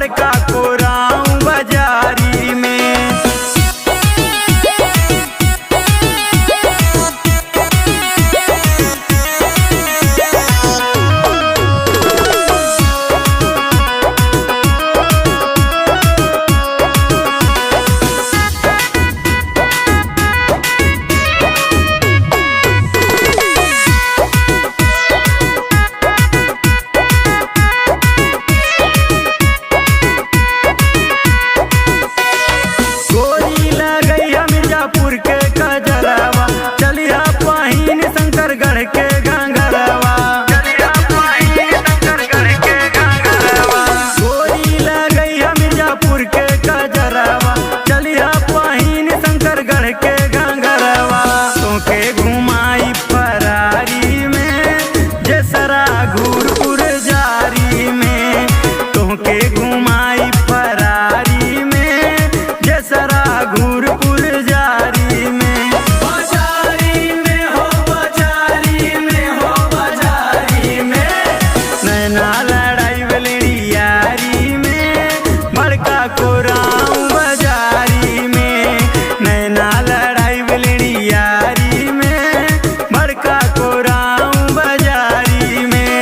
बड़का कोराऊ बाजारी में। के कजरवा चलिया पाहीन शंकरगढ़ के गंगरवा, चलिया पाहीन शंकरगढ़ के गंगरवा। गोरी लगई मिर्जापुर के कजरवा चलिया पाहीन शंकरगढ़ के गंगरवा। तोके घुमाई फरारी में जसरा घूरपुर जारी में, तोके घुमाई फरारी में जसरा घूरपुर जारी। लड़ाई बलड़ी यारी में बड़का कोराऊ बाजारी में, नैना लड़ाई बलड़ी यारी में बड़का कोराऊ बाजारी में।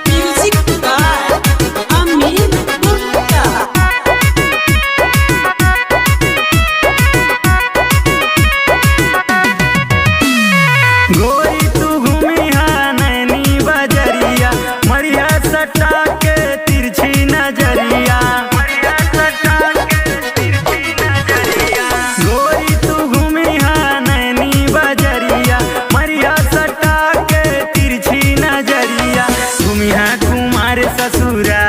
Music by Amit Gupta. गोरी तू घूमिहा नैनी बजरिया मरिया सटा के तिरछी नजरिया, मरिया सटा के तिरछी नजरिया। गोरी तू घूमिहा नैनी बजरिया मरिया सटा के तिरछी नजरिया। घूमिहा कुमार ससुरा